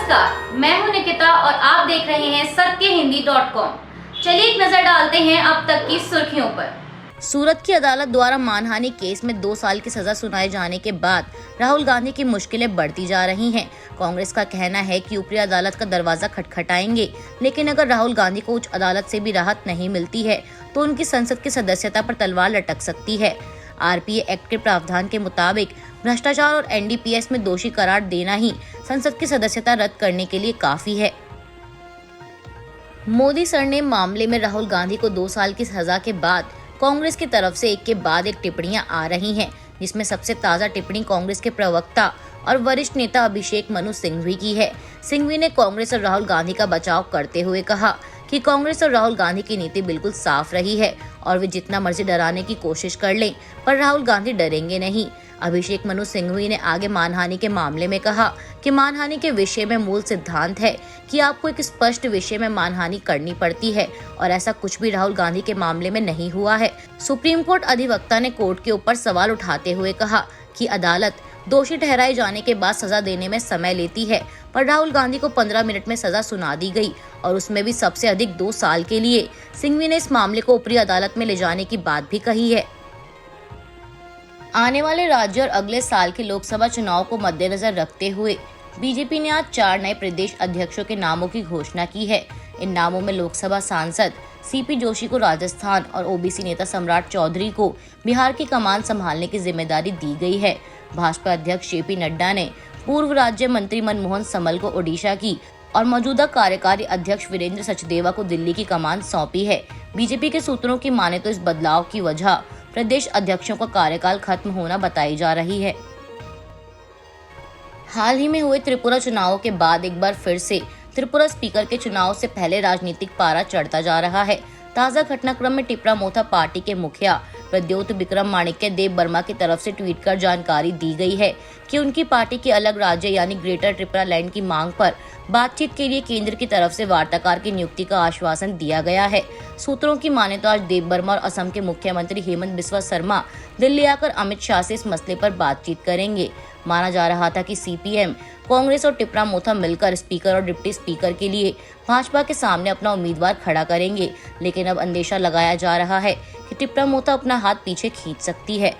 नमस्कार, मैं हूं निकिता और आप देख रहे हैं सत्यहिंदी.com। चलिए एक नजर डालते हैं अब तक की सुर्खियों पर। सूरत की अदालत द्वारा मानहानि केस में 2 साल की सजा सुनाए जाने के बाद राहुल गांधी की मुश्किलें बढ़ती जा रही हैं। कांग्रेस का कहना है कि ऊपरी अदालत का दरवाजा खटखटाएंगे, लेकिन अगर राहुल गांधी को उच्च अदालत से भी राहत नहीं मिलती है तो उनकी संसद की सदस्यता पर तलवार लटक सकती है। आरपीए एक्ट के प्रावधान के मुताबिक भ्रष्टाचार और एनडीपीएस में दोषी करार देना ही संसद की सदस्यता रद्द करने के लिए काफी है। मोदी सरनेम मामले में राहुल गांधी को 2 साल की सजा के बाद कांग्रेस की तरफ से एक के बाद एक टिप्पणियां आ रही हैं, जिसमें सबसे ताजा टिप्पणी कांग्रेस के प्रवक्ता और वरिष्ठ नेता अभिषेक मनु सिंघवी की है। सिंघवी ने कांग्रेस और राहुल गांधी का बचाव करते हुए कहा कि कांग्रेस और राहुल गांधी की नीति बिल्कुल साफ रही है और वे जितना मर्जी डराने की कोशिश कर लें, पर राहुल गांधी डरेंगे नहीं। अभिषेक मनु सिंघवी ने आगे मानहानि के मामले में कहा कि मानहानि के विषय में मूल सिद्धांत है कि आपको एक स्पष्ट विषय में मानहानि करनी पड़ती है और ऐसा कुछ भी राहुल गांधी के मामले में नहीं हुआ है। सुप्रीम कोर्ट अधिवक्ता ने कोर्ट के ऊपर सवाल उठाते हुए कहा कि अदालत दोषी ठहराए जाने के बाद सजा देने में समय लेती है, पर राहुल गांधी को 15 मिनट में सजा सुना दी गई और उसमें भी सबसे अधिक 2 साल के लिए। सिंघवी ने इस मामले को ऊपरी अदालत में ले जाने की बात भी कही है। आने वाले राज्य और अगले साल के लोकसभा चुनाव को मद्देनजर रखते हुए बीजेपी ने आज 4 नए प्रदेश अध्यक्षों के नामों की घोषणा की है। इन नामों में लोकसभा सांसद सीपी जोशी को राजस्थान और ओबीसी नेता सम्राट चौधरी को बिहार की कमान संभालने की जिम्मेदारी दी गई है। भाजपा अध्यक्ष जेपी नड्डा ने पूर्व राज्य मंत्री मनमोहन समल को ओडिशा की और मौजूदा कार्यकारी अध्यक्ष वीरेंद्र सचदेवा को दिल्ली की कमान सौंपी है। बीजेपी के सूत्रों की माने तो इस बदलाव की वजह प्रदेश अध्यक्षों का कार्यकाल खत्म होना बताई जा रही है। हाल ही में हुए त्रिपुरा चुनावों के बाद एक बार फिर से त्रिपुरा स्पीकर के चुनाव से पहले राजनीतिक पारा चढ़ता जा रहा है। ताजा घटनाक्रम में टिपरा मोथा पार्टी के मुखिया प्रद्योत विक्रम माणिक्य देव वर्मा की तरफ से ट्वीट कर जानकारी दी गई है कि उनकी पार्टी के अलग राज्य यानी ग्रेटर त्रिपुरा लैंड की मांग पर बातचीत के लिए केंद्र की तरफ से वार्ताकार की नियुक्ति का आश्वासन दिया गया है। सूत्रों की माने तो आज देव वर्मा और असम के मुख्यमंत्री हेमंत बिस्वा शर्मा दिल्ली आकर अमित शाह से इस मसले पर बातचीत करेंगे। माना जा रहा था कि सीपीएम, कांग्रेस और टिपरा मोथा मिलकर स्पीकर और डिप्टी स्पीकर के लिए भाजपा के सामने अपना उम्मीदवार खड़ा करेंगे, लेकिन अब अंदेशा लगाया जा रहा है कि टिपरा मोथा अपना हाथ पीछे खींच सकती है।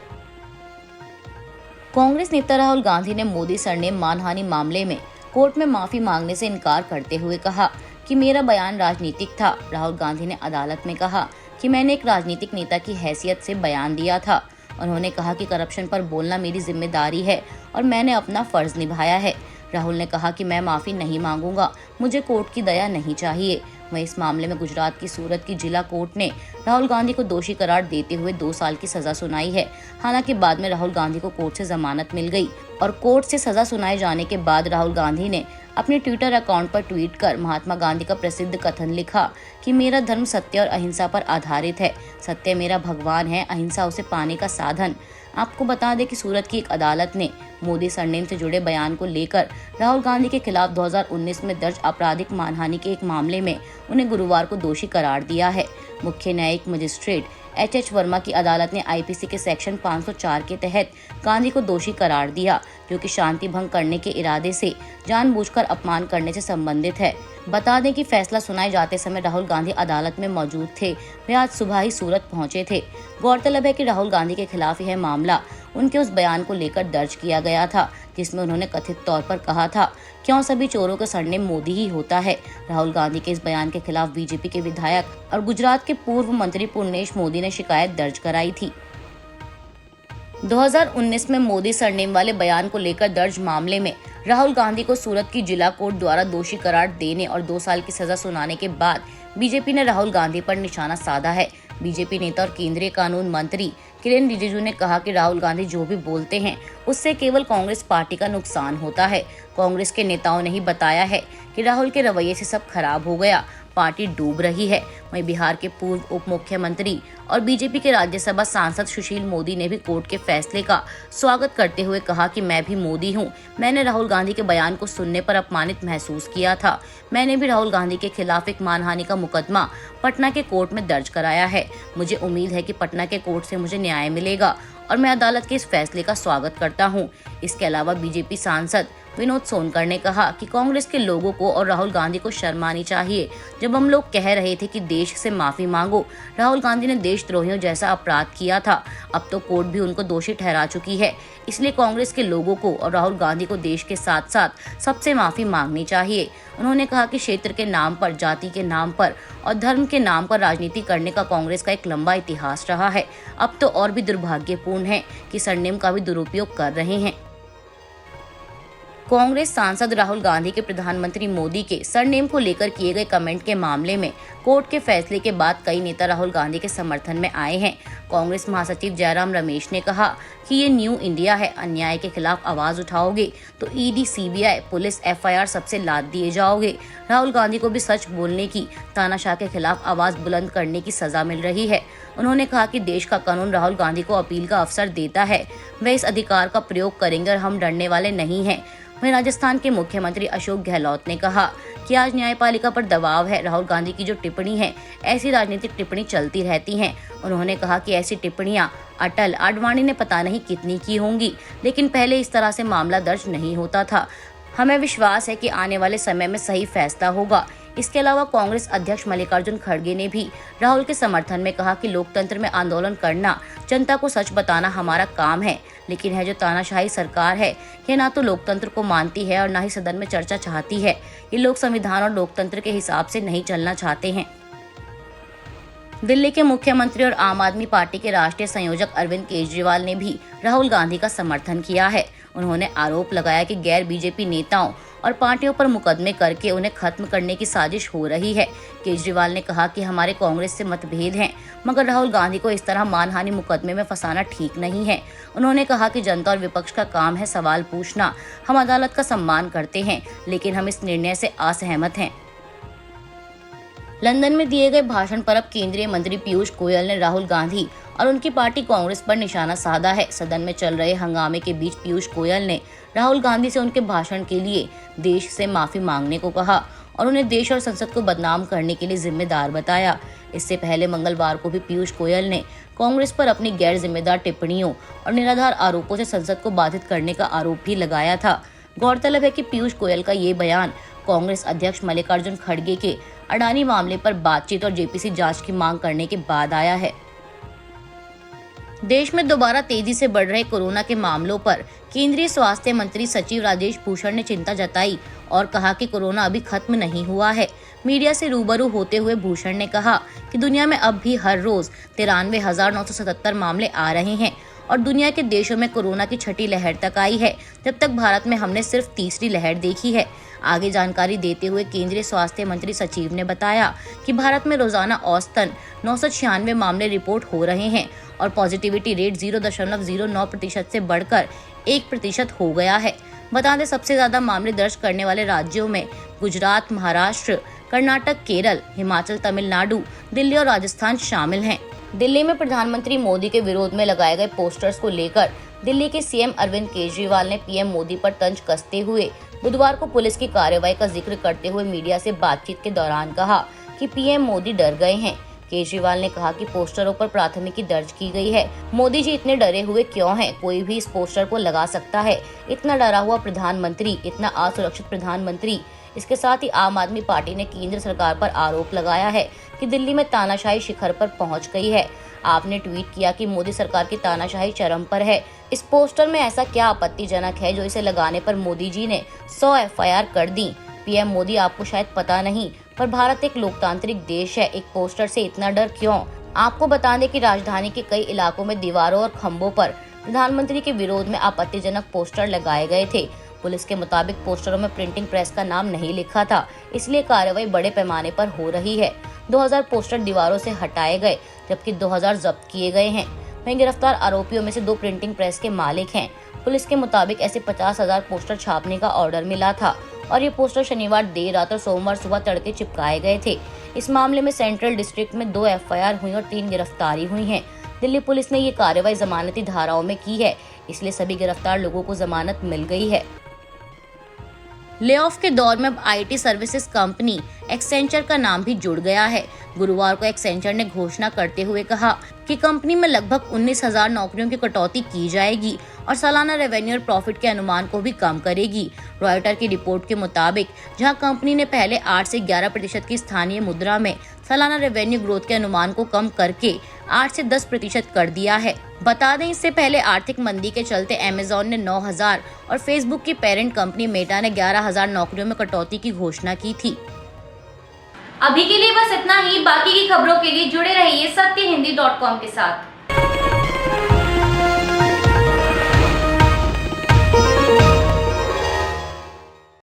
कांग्रेस नेता राहुल गांधी ने मोदी सरनेम मानहानि मामले में कोर्ट में माफी मांगने से इनकार करते हुए कहा कि मेरा बयान राजनीतिक था। राहुल गांधी ने अदालत में कहा कि मैंने एक राजनीतिक नेता की हैसियत से बयान दिया था। उन्होंने कहा कि करप्शन पर बोलना मेरी जिम्मेदारी है और मैंने अपना फर्ज निभाया है। राहुल ने कहा कि मैं माफी नहीं मांगूंगा, मुझे कोर्ट की दया नहीं चाहिए। वहीं इस मामले में गुजरात की सूरत की जिला कोर्ट ने राहुल गांधी को दोषी करार देते हुए 2 साल की सजा सुनाई है। हालांकि बाद में राहुल गांधी को कोर्ट से जमानत मिल गई और कोर्ट से सजा सुनाए जाने के बाद राहुल गांधी ने अपने ट्विटर अकाउंट पर ट्वीट कर महात्मा गांधी का प्रसिद्ध कथन लिखा कि मेरा धर्म सत्य और अहिंसा पर आधारित है। सत्य मेरा भगवान है, अहिंसा उसे पाने का साधन। आपको बता दें कि सूरत की एक अदालत ने मोदी सरनेम से जुड़े बयान को लेकर राहुल गांधी के खिलाफ 2019 में दर्ज आपराधिक मानहानि के एक मामले में उन्हें गुरुवार को दोषी करार दिया है। मुख्य न्यायिक मजिस्ट्रेट एच वर्मा की अदालत ने आईपीसी के सेक्शन 504 के तहत गांधी को दोषी करार दिया, जो कि शांति भंग करने के इरादे से जानबूझकर अपमान करने से संबंधित है। बता दें कि फैसला सुनाए जाते समय राहुल गांधी अदालत में मौजूद थे। वे आज सुबह ही सूरत पहुंचे थे। गौरतलब है कि राहुल गांधी के खिलाफ यह मामला उनके उस बयान को लेकर दर्ज किया गया था, जिसमें उन्होंने कथित तौर पर कहा था, क्यों सभी चोरों का सरनेम मोदी ही होता है। राहुल गांधी के इस बयान के खिलाफ बीजेपी के विधायक और गुजरात के पूर्व मंत्री पूर्णेश मोदी ने शिकायत दर्ज कराई थी। 2019 में मोदी सरनेम वाले बयान को लेकर दर्ज मामले में राहुल गांधी को सूरत की जिला कोर्ट द्वारा दोषी करार देने और 2 साल की सजा सुनाने के बाद बीजेपी ने राहुल गांधी पर निशाना साधा है। बीजेपी नेता और केंद्रीय कानून मंत्री किरेन रिजिजू ने कहा कि राहुल गांधी जो भी बोलते हैं उससे केवल कांग्रेस पार्टी का नुकसान होता है। कांग्रेस के नेताओं ने ही बताया है कि राहुल के रवैये से सब खराब हो गया, पार्टी डूब रही है। वहीं बिहार के पूर्व उप मुख्यमंत्री और बीजेपी के राज्यसभा सांसद सुशील मोदी ने भी कोर्ट के फैसले का स्वागत करते हुए कहा कि मैं भी मोदी हूं। मैंने राहुल गांधी के बयान को सुनने पर अपमानित महसूस किया था। मैंने भी राहुल गांधी के खिलाफ एक मानहानि का मुकदमा पटना के कोर्ट में दर्ज कराया है। मुझे उम्मीद है कि पटना के कोर्ट से मुझे न्याय मिलेगा और मैं अदालत के इस फैसले का स्वागत करता हूं। इसके अलावा बीजेपी सांसद विनोद सोनकर ने कहा कि कांग्रेस के लोगों को और राहुल गांधी को शर्म आनी चाहिए। जब हम लोग कह रहे थे कि देश से माफी मांगो, राहुल गांधी ने देशद्रोहियों जैसा अपराध किया था। अब तो कोर्ट भी उनको दोषी ठहरा चुकी है। इसलिए कांग्रेस के लोगों को और राहुल गांधी को देश के साथ साथ सबसे माफी मांगनी चाहिए। उन्होंने कहा कि क्षेत्र के नाम पर, जाति के नाम पर और धर्म के नाम पर राजनीति करने का कांग्रेस का एक लंबा इतिहास रहा है। अब तो और भी दुर्भाग्यपूर्ण है कि सरनेम का भी दुरुपयोग कर रहे हैं। कांग्रेस सांसद राहुल गांधी के प्रधानमंत्री मोदी के सरनेम को लेकर किए गए कमेंट के मामले में कोर्ट के फैसले के बाद कई नेता राहुल गांधी के समर्थन में आए हैं। कांग्रेस महासचिव जयराम रमेश ने कहा कि ये न्यू इंडिया है। अन्याय के खिलाफ आवाज उठाओगे तो ईडी, सीबीआई, पुलिस, एफआईआर सबसे लाद दिए जाओगे। राहुल गांधी को भी सच बोलने की, तानाशाह के खिलाफ आवाज बुलंद करने की सजा मिल रही है। उन्होंने कहा कि देश का कानून राहुल गांधी को अपील का अवसर देता है। वे इस अधिकार का प्रयोग करेंगे और हम डरने वाले नहीं हैं। वहीं राजस्थान के मुख्यमंत्री अशोक गहलोत ने कहा कि आज न्यायपालिका पर दबाव है। राहुल गांधी की जो टिप्पणी है, ऐसी राजनीतिक टिप्पणी चलती रहती हैं। उन्होंने कहा कि ऐसी टिप्पणियां अटल, आडवाणी ने पता नहीं कितनी की होंगी, लेकिन पहले इस तरह से मामला दर्ज नहीं होता था। हमें विश्वास है कि आने वाले समय में सही फैसला होगा। इसके अलावा कांग्रेस अध्यक्ष मल्लिकार्जुन खड़गे ने भी राहुल के समर्थन में कहा कि लोकतंत्र में आंदोलन करना, जनता को सच बताना हमारा काम है। लेकिन है जो तानाशाही सरकार है, ये ना तो लोकतंत्र को मानती है और ना ही सदन में चर्चा चाहती है। ये लोग संविधान और लोकतंत्र के हिसाब से नहीं चलना चाहते हैं। दिल्ली के मुख्यमंत्री और आम आदमी पार्टी के राष्ट्रीय संयोजक अरविंद केजरीवाल ने भी राहुल गांधी का समर्थन किया है। उन्होंने आरोप लगाया कि गैर बीजेपी नेताओं और पार्टियों पर मुकदमे करके उन्हें खत्म करने की साजिश हो रही है। केजरीवाल ने कहा कि हमारे कांग्रेस से मतभेद हैं, मगर राहुल गांधी को इस तरह मानहानि मुकदमे में फंसाना ठीक नहीं है। उन्होंने कहा कि जनता और विपक्ष का काम है सवाल पूछना। हम अदालत का सम्मान करते हैं, लेकिन हम इस निर्णय से असहमत हैं। लंदन में दिए गए भाषण पर अब केंद्रीय मंत्री पीयूष गोयल ने राहुल गांधी और उनकी पार्टी कांग्रेस पर निशाना साधा है। सदन में चल रहे हंगामे के बीच पीयूष गोयल ने राहुल गांधी से उनके भाषण के लिए देश से माफी मांगने को कहा और उन्हें देश और संसद को बदनाम करने के लिए जिम्मेदार बताया। इससे पहले मंगलवार को भी पीयूष गोयल ने कांग्रेस पर अपनी गैर जिम्मेदार टिप्पणियों और निराधार आरोपों से संसद को बाधित करने का आरोप भी लगाया था। गौरतलब है कि पीयूष गोयल का ये बयान कांग्रेस अध्यक्ष मल्लिकार्जुन खड़गे के अडानी मामले पर बातचीत और जेपीसी जांच की मांग करने के बाद आया है। देश में दोबारा तेजी से बढ़ रहे कोरोना के मामलों पर केंद्रीय स्वास्थ्य मंत्री सचिव राजेश भूषण ने चिंता जताई और कहा कि कोरोना अभी खत्म नहीं हुआ है। मीडिया से रूबरू होते हुए भूषण ने कहा कि दुनिया में अब भी हर रोज 93,977 मामले आ रहे हैं और दुनिया के देशों में कोरोना की छठी लहर तक आई है, जब तक भारत में हमने सिर्फ तीसरी लहर देखी है। आगे जानकारी देते हुए केंद्रीय स्वास्थ्य मंत्री सचिव ने बताया कि भारत में रोजाना औसतन 996 मामले रिपोर्ट हो रहे हैं और पॉजिटिविटी रेट 0.09% से बढ़कर 1% हो गया है। बता दें, सबसे ज्यादा मामले दर्ज करने वाले राज्यों में गुजरात, महाराष्ट्र, कर्नाटक, केरल, हिमाचल, तमिलनाडु, दिल्ली और राजस्थान शामिल हैं। दिल्ली में प्रधानमंत्री मोदी के विरोध में लगाए गए पोस्टर्स को लेकर दिल्ली के सीएम अरविंद केजरीवाल ने पीएम मोदी पर तंज कसते हुए बुधवार को पुलिस की कार्रवाई का जिक्र करते हुए मीडिया से बातचीत के दौरान कहा कि पीएम मोदी डर गए हैं। केजरीवाल ने कहा कि पोस्टरों पर प्राथमिकी दर्ज की गई है। मोदी जी इतने डरे हुए क्यों हैं? कोई भी इस पोस्टर को लगा सकता है। इतना डरा हुआ प्रधानमंत्री, इतना असुरक्षित प्रधानमंत्री। इसके साथ ही आम आदमी पार्टी ने केंद्र सरकार पर आरोप लगाया है कि दिल्ली में तानाशाही शिखर पर पहुंच गई है। आपने ट्वीट किया कि मोदी सरकार की तानाशाही चरम पर है। इस पोस्टर में ऐसा क्या आपत्तिजनक है जो इसे लगाने पर मोदी जी ने 100 एफआईआर कर दी? पीएम मोदी, आपको शायद पता नहीं, पर भारत एक लोकतांत्रिक देश है। एक पोस्टर से इतना डर क्यों? आपको बता दें कि राजधानी के कई इलाकों में दीवारों और खंभों पर प्रधानमंत्री के विरोध में आपत्तिजनक पोस्टर लगाए गए थे। पुलिस के मुताबिक पोस्टरों में प्रिंटिंग प्रेस का नाम नहीं लिखा था, इसलिए कार्रवाई बड़े पैमाने पर हो रही है। 2000 पोस्टर दीवारों से हटाए गए, जबकि 2000 जब्त किए गए हैं। वहीं गिरफ्तार आरोपियों में से 2 प्रिंटिंग प्रेस के मालिक हैं। पुलिस के मुताबिक ऐसे 50,000 पोस्टर छापने का ऑर्डर मिला था और ये पोस्टर शनिवार देर रात और सोमवार सुबह तड़के चिपकाए गए थे। इस मामले में सेंट्रल डिस्ट्रिक्ट में 2 एफआईआर हुई और 3 गिरफ्तारी हुई हैं। दिल्ली पुलिस ने ये कार्रवाई जमानती धाराओं में की है, इसलिए सभी गिरफ्तार लोगों को जमानत मिल गई है। ले ऑफ के दौर में अब आईटी सर्विसेज कंपनी एक्सेंचर का नाम भी जुड़ गया है। गुरुवार को एक्सेंचर ने घोषणा करते हुए कहा कि कंपनी में लगभग 19,000 नौकरियों की कटौती की जाएगी और सालाना रेवेन्यू और प्रॉफिट के अनुमान को भी कम करेगी। रॉयटर की रिपोर्ट के मुताबिक जहां कंपनी ने पहले 8 से 11% की स्थानीय मुद्रा में सालाना रेवेन्यू ग्रोथ के अनुमान को कम करके 8 से 10% कर दिया है। बता दें, इससे पहले आर्थिक मंदी के चलते अमेज़न ने 9,000 और फेसबुक की पेरेंट कंपनी मेटा ने 11,000 नौकरियों में कटौती की घोषणा की थी। अभी के लिए बस इतना ही। बाकी की खबरों के लिए जुड़े रहिए सत्यहिंदी.com के साथ।